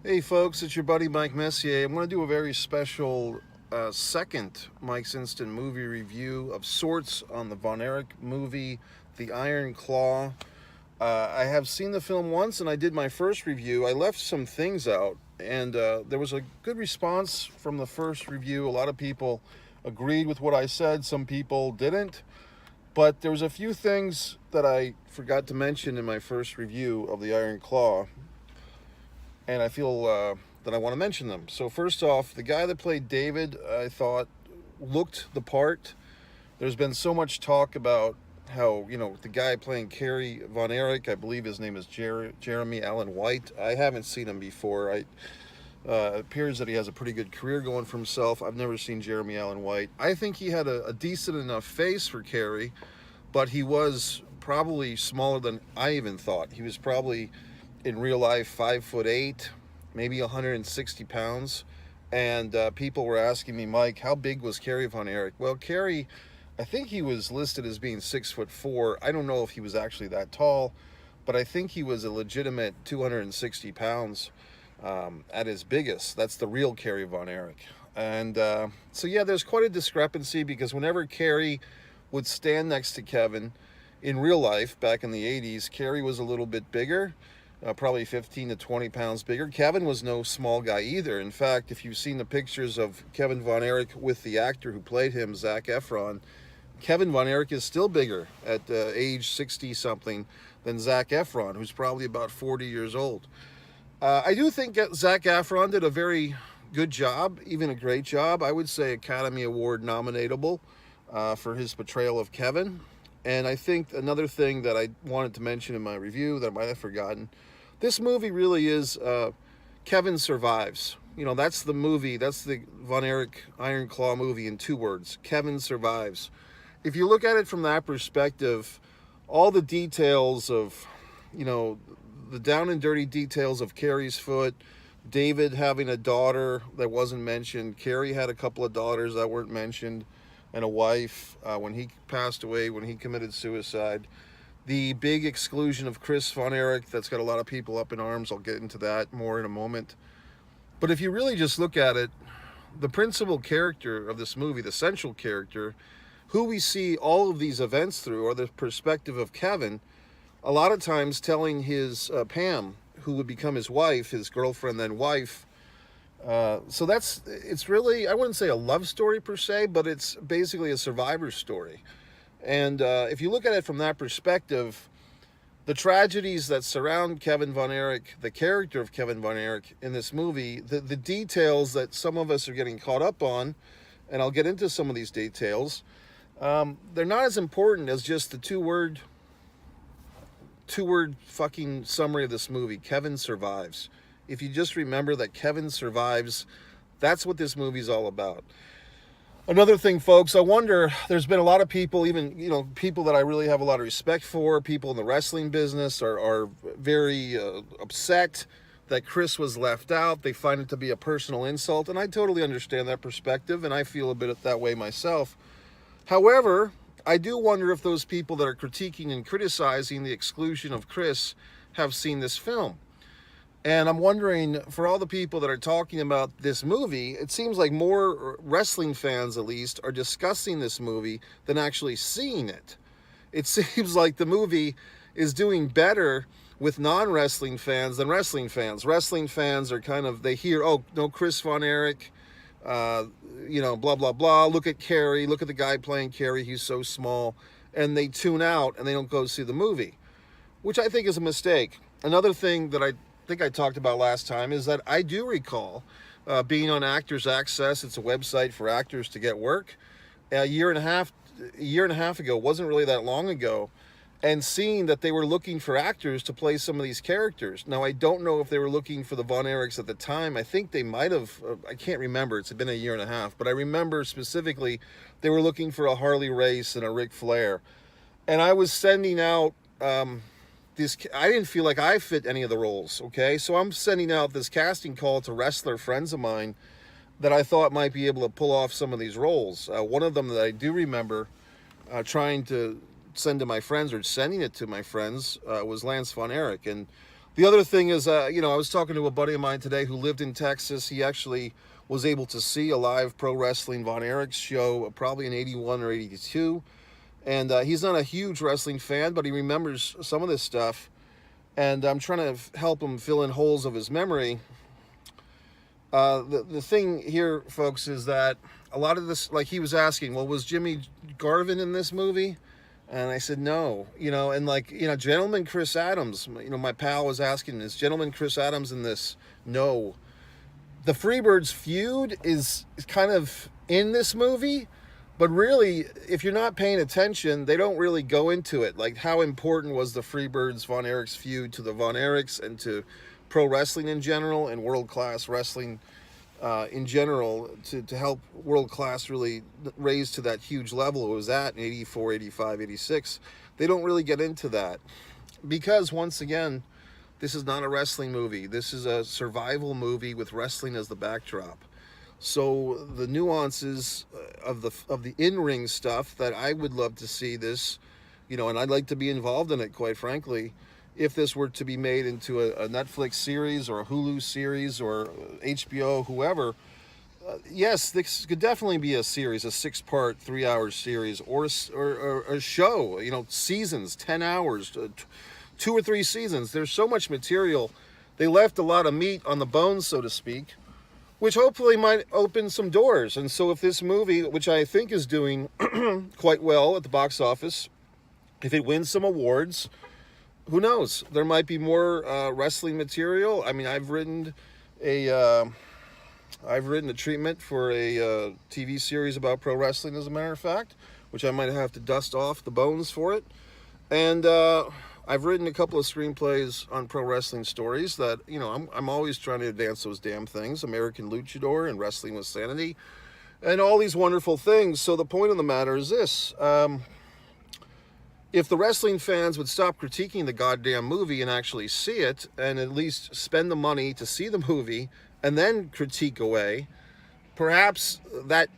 Hey folks, it's your buddy Mike Messier. I'm going to do a very special second Mike's Instant movie review of sorts on the Von Erich movie, The Iron Claw. I have seen the film once and I did my first review. I left some things out and there was a good response from the first review. A lot of people agreed with what I said, some people didn't. But there was a few things that I forgot to mention in my first review of The Iron Claw, and I feel that I want to mention them. So first off, the guy that played David, I thought looked the part. There's been so much talk about how, the guy playing Kerry Von Erich, I believe his name is Jeremy Allen White. I haven't seen him before. It appears that he has a pretty good career going for himself. I've never seen Jeremy Allen White. I think he had a decent enough face for Kerry, but he was probably smaller than I even thought. He was probably in real life 5'8", maybe 160 pounds. And people were asking me, Mike, how big was Kerry Von Erich? Well, Kerry, I think he was listed as being 6'4". I don't know if he was actually that tall, but I think he was a legitimate 260 pounds at his biggest. That's the real Kerry Von Erich. And so yeah, there's quite a discrepancy, because whenever Kerry would stand next to Kevin in real life back in the 80s, Kerry was a little bit bigger. Probably 15 to 20 pounds bigger. Kevin was no small guy either. In fact, if you've seen the pictures of Kevin Von Erich with the actor who played him, Zac Efron, Kevin Von Erich is still bigger at age 60-something than Zac Efron, who's probably about 40 years old. I do think Zac Efron did a very good job, even a great job. I would say Academy Award nominatable for his portrayal of Kevin. And I think another thing that I wanted to mention in my review that I might have forgotten, this movie really is Kevin Survives. That's the movie, that's the Von Erich Iron Claw movie in 2 words, Kevin Survives. If you look at it from that perspective, all the details of, the down and dirty details of Kerry's foot, David having a daughter that wasn't mentioned, Kerry had a couple of daughters that weren't mentioned, and a wife when he passed away, when he committed suicide. The big exclusion of Chris Von Erich, that's got a lot of people up in arms. I'll get into that more in a moment. But if you really just look at it, the principal character of this movie, the central character, who we see all of these events through, are the perspective of Kevin, a lot of times telling his Pam, who would become his wife, his girlfriend then wife. So it's really, I wouldn't say a love story per se, but it's basically a survivor story. And if you look at it from that perspective, the tragedies that surround Kevin Von Erich, the character of Kevin Von Erich in this movie, the details that some of us are getting caught up on, and I'll get into some of these details, they're not as important as just the two-word fucking summary of this movie, Kevin Survives. If you just remember that Kevin survives, that's what this movie's all about. Another thing, folks, I wonder, there's been a lot of people, even, people that I really have a lot of respect for, people in the wrestling business are very upset that Chris was left out. They find it to be a personal insult, and I totally understand that perspective, and I feel a bit that way myself. However, I do wonder if those people that are critiquing and criticizing the exclusion of Chris have seen this film. And I'm wondering, for all the people that are talking about this movie, it seems like more wrestling fans, at least, are discussing this movie than actually seeing it. It seems like the movie is doing better with non-wrestling fans than wrestling fans. Wrestling fans are they hear, oh, no, Chris Von Erich, blah, blah, blah. Look at Kerry. Look at the guy playing Kerry. He's so small. And they tune out and they don't go see the movie, which I think is a mistake. Another thing that I think I talked about last time is that I do recall being on Actors Access. It's a website for actors to get work. A year and a half ago, wasn't really that long ago, and seeing that they were looking for actors to play some of these characters. Now, I don't know if they were looking for the Von Erichs at the time. I think they might have, I can't remember, it's been a year and a half, but I remember specifically they were looking for a Harley Race and a Ric Flair. And I was sending out I didn't feel like I fit any of the roles, okay? So I'm sending out this casting call to wrestler friends of mine that I thought might be able to pull off some of these roles. One of them that I do remember trying to send to my friends, or sending it to my friends, was Lance Von Erich. And The other thing is, you know, I was talking to a buddy of mine today who lived in Texas. He actually was able to see a live pro wrestling Von Erichs show probably in 81 or 82. And he's not a huge wrestling fan, but he remembers some of this stuff. And I'm trying to help him fill in holes of his memory. The thing here, folks, is that a lot of this, like he was asking, well, was Jimmy Garvin in this movie? And I said, no, you know, and like, you know, Gentleman Chris Adams, you know, my pal was asking, is Gentleman Chris Adams in this? No. The Freebirds feud is kind of in this movie, but really, if you're not paying attention, they don't really go into it. Like, how important was the Freebirds Von Erichs feud to the Von Erichs and to pro wrestling in general and world-class wrestling in general to help world class really raise to that huge level it was at in 84, 85, 86. They don't really get into that because, once again, this is not a wrestling movie. This is a survival movie with wrestling as the backdrop. So the nuances of the in-ring stuff that I would love to see this, you know, and I'd like to be involved in it, quite frankly, if this were to be made into a Netflix series or a Hulu series or HBO, whoever, yes, this could definitely be a series, a 6-part, 3-hour series, or a show, you know, seasons, 10 hours, 2 or 3 seasons. There's so much material. They left a lot of meat on the bones, so to speak, which hopefully might open some doors. And so if this movie, which I think is doing quite well at the box office, if it wins some awards, who knows? There might be more wrestling material. I mean, I've written a treatment for a TV series about pro wrestling, as a matter of fact, which I might have to dust off the bones for it. And I've written a couple of screenplays on pro wrestling stories that, you know, I'm always trying to advance those damn things. American Luchador and Wrestling with Sanity and all these wonderful things. So the point of the matter is this. If the wrestling fans would stop critiquing the goddamn movie and actually see it, and at least spend the money to see the movie and then critique away, perhaps that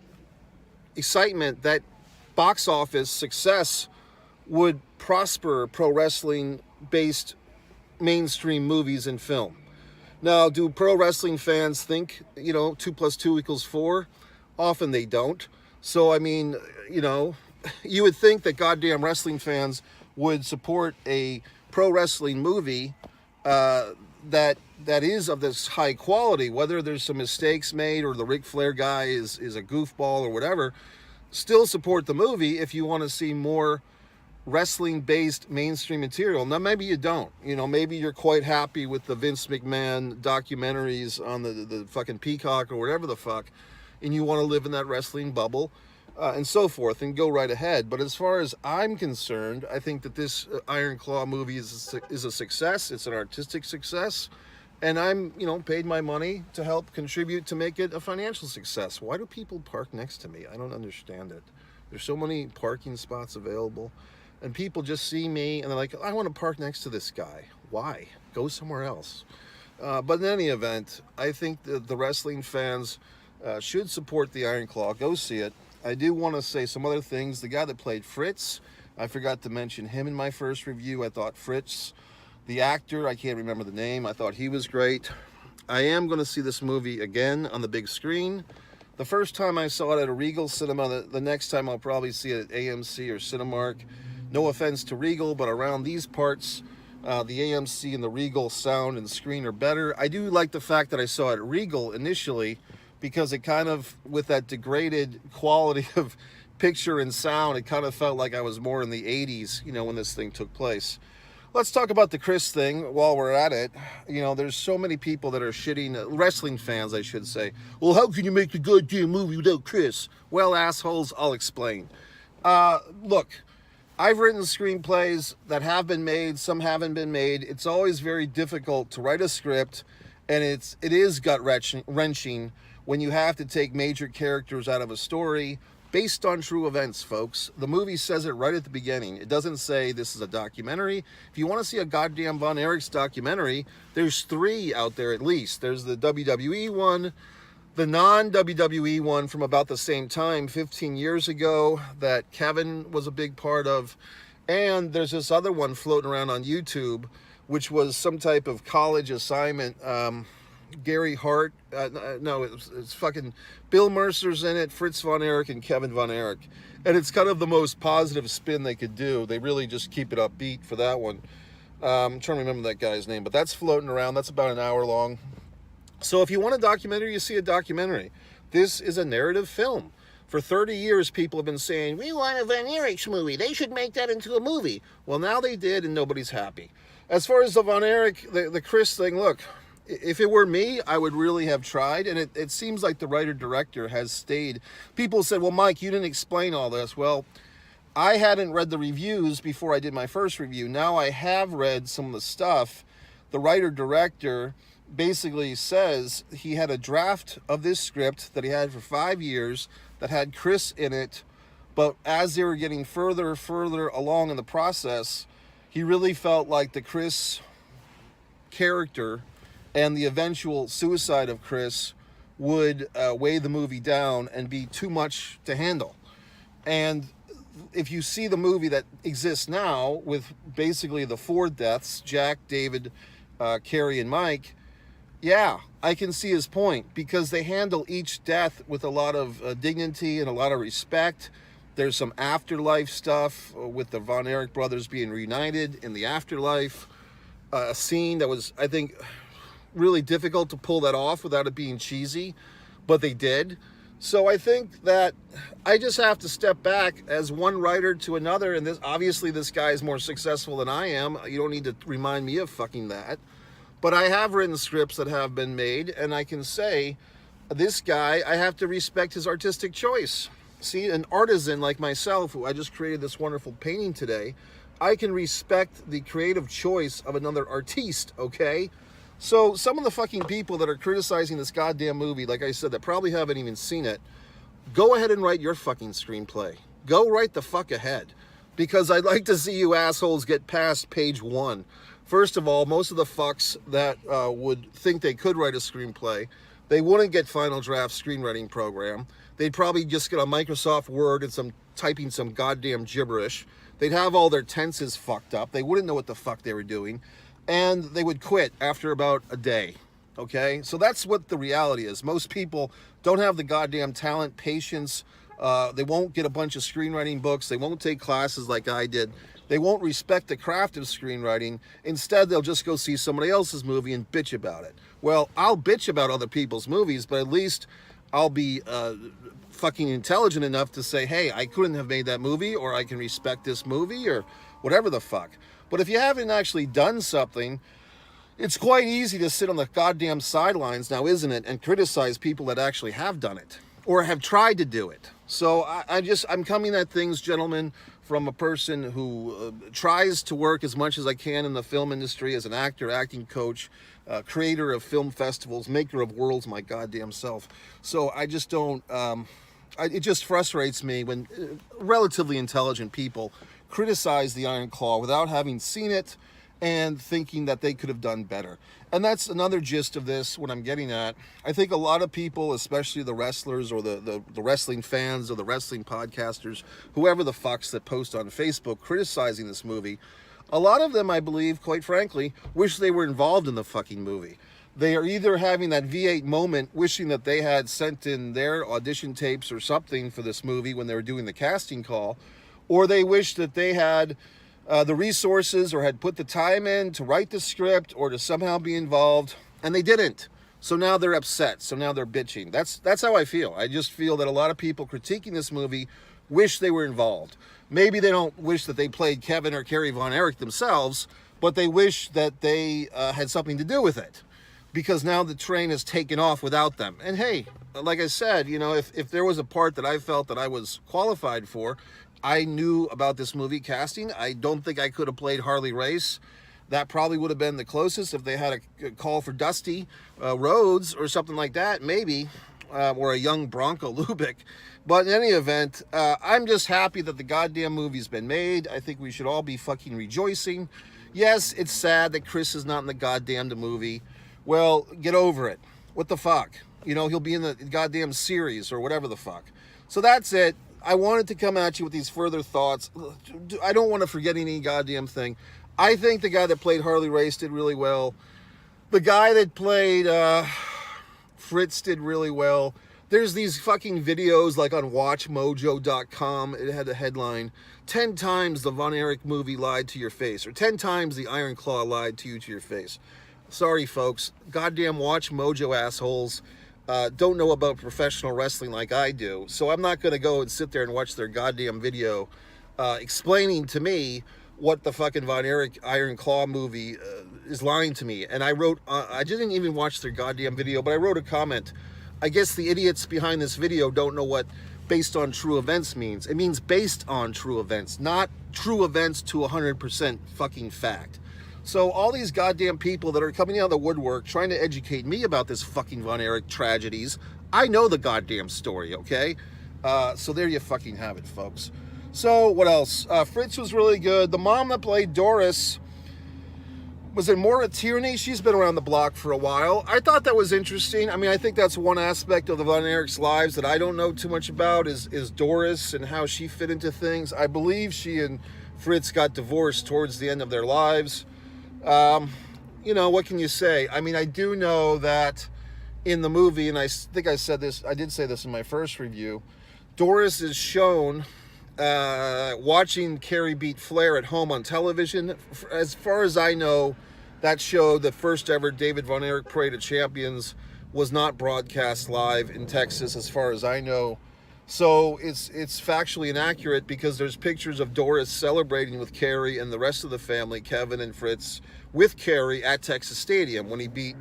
excitement, that box office success would prosper pro wrestling based mainstream movies and film. Now, do pro wrestling fans think, you know, 2 + 2 = 4? Often they don't. So, I mean, you know, you would think that goddamn wrestling fans would support a pro wrestling movie that is of this high quality, whether there's some mistakes made or the Ric Flair guy is a goofball or whatever. Still support the movie if you want to see more wrestling-based mainstream material. Now, maybe you don't. You know, maybe you're quite happy with the Vince McMahon documentaries on the fucking Peacock or whatever the fuck, and you want to live in that wrestling bubble. And so forth, and go right ahead. But as far as I'm concerned, I think that this Iron Claw movie is a success. It's an artistic success, and I'm, you know, paid my money to help contribute to make it a financial success. Why do people park next to me? I don't understand it. There's so many parking spots available, and people just see me and they're like, I want to park next to this guy. Why? Go somewhere else. But in any event, I think that the wrestling fans should support the Iron Claw. Go see it. I do want to say some other things. The guy that played Fritz, I forgot to mention him in my first review. I thought Fritz, the actor, I can't remember the name, I thought he was great. I am going to see this movie again on the big screen. The first time I saw it at a Regal Cinema, the next time I'll probably see it at AMC or Cinemark. No offense to Regal, but around these parts, the AMC and the Regal sound and screen are better. I do like the fact that I saw it at Regal initially, because it kind of, with that degraded quality of picture and sound, it kind of felt like I was more in the 80s, you know, when this thing took place. Let's talk about the Chris thing while we're at it. You know, there's so many people that are shitting, wrestling fans, I should say. Well, how can you make the goddamn movie without Chris? Well, assholes, I'll explain. Look, I've written screenplays that have been made, some haven't been made. It's always very difficult to write a script, and it is gut-wrenching when you have to take major characters out of a story based on true events, folks. The movie says it right at the beginning. It doesn't say this is a documentary. If you want to see a goddamn Von Erichs documentary, there's 3 out there at least. There's the WWE one, the non-WWE one from about the same time, 15 years ago, that Kevin was a big part of, and there's this other one floating around on YouTube which was some type of college assignment. Gary Hart, no, it's fucking Bill Mercer's in it, Fritz von Erich, and Kevin von Erich. And it's kind of the most positive spin they could do. They really just keep it upbeat for that one. I'm trying to remember that guy's name, but that's floating around. That's about an hour long. So if you want a documentary, you see a documentary. This is a narrative film. For 30 years, people have been saying, we want a Von Erichs movie. They should make that into a movie. Well, now they did, and nobody's happy. As far as the Von Erich, the Chris thing, look, if it were me, I would really have tried, and it seems like the writer-director has stayed. People said, well, Mike, you didn't explain all this. Well, I hadn't read the reviews before I did my first review. Now I have read some of the stuff. The writer-director basically says he had a draft of this script that he had for 5 years that had Chris in it, but as they were getting further along in the process, he really felt like the Chris character and the eventual suicide of Chris would weigh the movie down and be too much to handle. And if you see the movie that exists now with basically the 4 deaths, Jack, David, Carrie, and Mike, yeah, I can see his point, because they handle each death with a lot of dignity and a lot of respect. There's some afterlife stuff with the Von Erich brothers being reunited in the afterlife. A scene that was, I think, really difficult to pull that off without it being cheesy, but they did. So I think that I just have to step back as one writer to another, and obviously this guy is more successful than I am. You don't need to remind me of fucking that. But I have written scripts that have been made, and I can say, this guy, I have to respect his artistic choice. See, an artisan like myself, who I just created this wonderful painting today, I can respect the creative choice of another artiste, okay? So some of the fucking people that are criticizing this goddamn movie, like I said, that probably haven't even seen it, go ahead and write your fucking screenplay. Go right the fuck ahead. Because I'd like to see you assholes get past page 1. First of all, most of the fucks that would think they could write a screenplay, they wouldn't get Final Draft screenwriting program. They'd probably just get a Microsoft Word and typing some goddamn gibberish. They'd have all their tenses fucked up. They wouldn't know what the fuck they were doing. And they would quit after about a day, okay? So that's what the reality is. Most people don't have the goddamn talent, patience. They won't get a bunch of screenwriting books. They won't take classes like I did. They won't respect the craft of screenwriting. Instead, they'll just go see somebody else's movie and bitch about it. Well, I'll bitch about other people's movies, but at least I'll be fucking intelligent enough to say, hey, I couldn't have made that movie, or I can respect this movie, or whatever the fuck. But if you haven't actually done something, it's quite easy to sit on the goddamn sidelines now, isn't it, and criticize people that actually have done it or have tried to do it. So I'm coming at things, gentlemen, from a person who tries to work as much as I can in the film industry as an actor, acting coach, creator of film festivals, maker of worlds, my goddamn self. So I just don't, it just frustrates me when relatively intelligent people criticize the Iron Claw without having seen it and thinking that they could have done better. And that's another gist of this, what I'm getting at. I think a lot of people, especially the wrestlers or the wrestling fans or the wrestling podcasters, whoever the fucks that post on Facebook criticizing this movie, a lot of them, I believe, quite frankly, wish they were involved in the fucking movie. They are either having that V8 moment, wishing that they had sent in their audition tapes or something for this movie when they were doing the casting call, or they wish that they had the resources or had put the time in to write the script or to somehow be involved, and they didn't. So now they're upset. So now they're bitching. That's how I feel. I just feel that a lot of people critiquing this movie wish they were involved. Maybe they don't wish that they played Kevin or Carrie Von Erich themselves, but they wish that they had something to do with it, because now the train has taken off without them. And hey, like I said, you know, if there was a part that I felt that I was qualified for, I knew about this movie casting. I don't think I could have played Harley Race. That probably would have been the closest if they had a call for Dusty Rhodes or something like that, maybe, or a young Bronco Lubick. But in any event, I'm just happy that the goddamn movie's been made. I think we should all be fucking rejoicing. Yes, it's sad that Chris is not in the goddamn movie. Well, get over it. What the fuck? You know, he'll be in the goddamn series or whatever the fuck. So that's it. I wanted to come at you with these further thoughts. I don't want to forget any goddamn thing. I think the guy that played Harley Race did really well. The guy that played Fritz did really well. There's these fucking videos like on WatchMojo.com. It had a headline, 10 times the Von Erich movie lied to your face, or 10 times the Iron Claw lied to you to your face. Sorry, folks. Goddamn WatchMojo assholes don't know about professional wrestling like I do. So I'm not going to go and sit there and watch their goddamn video explaining to me what the fucking Von Erich Iron Claw movie is lying to me. And I wrote, I didn't even watch their goddamn video, but I wrote a comment. I guess the idiots behind this video don't know what based on true events means. It means based on true events, not true events to 100% fucking fact. So all these goddamn people that are coming out of the woodwork trying to educate me about this fucking Von Erich tragedies, I know the goddamn story, okay? So there you fucking have it, folks. So what else? Fritz was really good. The mom that played Doris, was it Maura Tierney? She's been around the block for a while. I thought that was interesting. I mean, I think that's one aspect of the Von Erichs' lives that I don't know too much about is Doris and how she fit into things. I believe she and Fritz got divorced towards the end of their lives. You know, what can you say? I mean, I do know that in the movie, and I think I said this, I did say this in my first review, Doris is shown watching Kerry beat Flair at home on television. As far as I know, that show, the first ever David Von Erich Parade of Champions, was not broadcast live in Texas, as far as I know. So it's factually inaccurate because there's pictures of Doris celebrating with Kerry and the rest of the family, Kevin and Fritz, with Kerry at Texas Stadium when he beat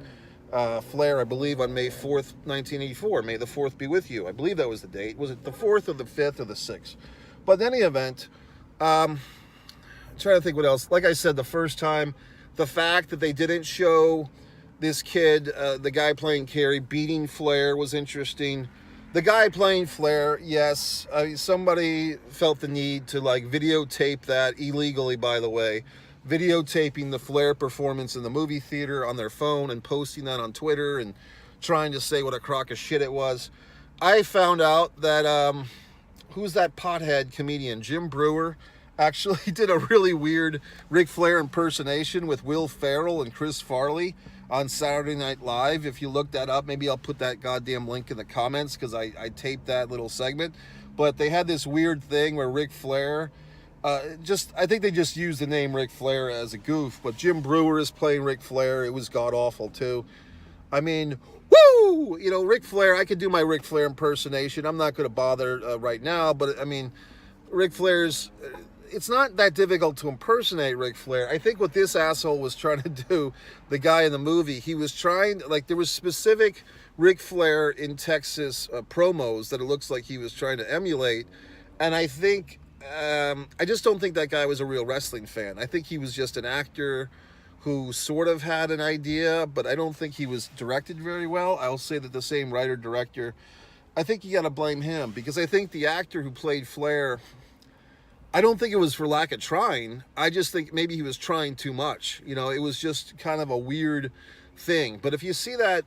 Flair, I believe, on May 4th, 1984. May the 4th be with you. I believe that was the date. Was it the 4th or the 5th or the 6th? But in any event, I'm trying to think what else. Like I said, the first time, the fact that they didn't show this kid, the guy playing Kerry, beating Flair was interesting. The guy playing Flair, yes, somebody felt the need to like videotape that illegally, by the way, videotaping the Flair performance in the movie theater on their phone and posting that on Twitter and trying to say what a crock of shit it was. I found out that, who's that pothead comedian? Jim Brewer actually did a really weird Ric Flair impersonation with Will Ferrell and Chris Farley on Saturday Night Live. If you look that up, maybe I'll put that goddamn link in the comments because I taped that little segment. But they had this weird thing where Ric Flair, I think they just used the name Ric Flair as a goof, but Jim Brewer is playing Ric Flair. It was god-awful too. I mean, woo! You know, Ric Flair, I could do my Ric Flair impersonation. I'm not going to bother right now, but I mean, Ric Flair's, it's not that difficult to impersonate Ric Flair. I think what this asshole was trying to do, the guy in the movie, he was trying, like, there was specific Ric Flair in Texas promos that it looks like he was trying to emulate. And I think, I just don't think that guy was a real wrestling fan. I think he was just an actor who sort of had an idea, but I don't think he was directed very well. I'll say that the same writer-director, I think you got to blame him, because I think the actor who played Flair, I don't think it was for lack of trying. I just think maybe he was trying too much. You know, it was just kind of a weird thing. But if you see that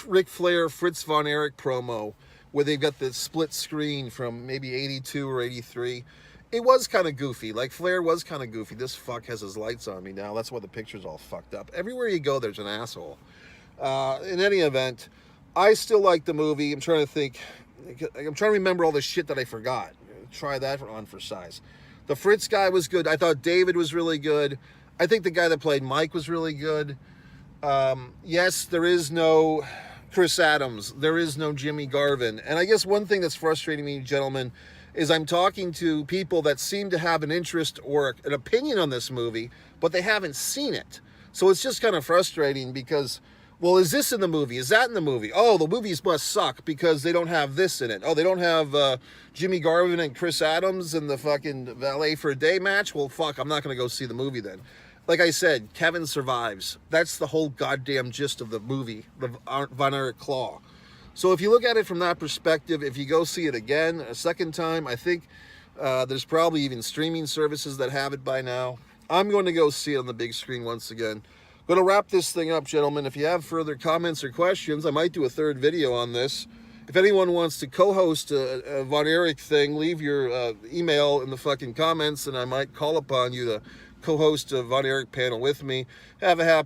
Ric Flair, Fritz Von Erich promo, where they've got the split screen from maybe 82 or 83, it was kind of goofy. Like, Flair was kind of goofy. This fuck has his lights on me now. That's why the picture's all fucked up. Everywhere you go, there's an asshole. In any event, I still like the movie. I'm trying to think. I'm trying to remember all the shit that I forgot. Try that on for size. The Fritz guy was good. I thought David was really good. I think the guy that played Mike was really good. Yes, there is no Chris Adams. There is no Jimmy Garvin. And I guess one thing that's frustrating me, gentlemen, is I'm talking to people that seem to have an interest or an opinion on this movie, but they haven't seen it. So it's just kind of frustrating because, well, is this in the movie? Is that in the movie? Oh, the movies must suck because they don't have this in it. Oh, they don't have Jimmy Garvin and Chris Adams in the fucking Valet for a Day match? Well, fuck, I'm not going to go see the movie then. Like I said, Kevin survives. That's the whole goddamn gist of the movie, the Von Erich Claw. So if you look at it from that perspective, if you go see it again, a second time, I think there's probably even streaming services that have it by now. I'm going to go see it on the big screen once again. Going to wrap this thing up, gentlemen. If you have further comments or questions, I might do a third video on this. If anyone wants to co-host a Von Erich thing, leave your email in the fucking comments, and I might call upon you to co-host of Von Erich panel with me. Have a happy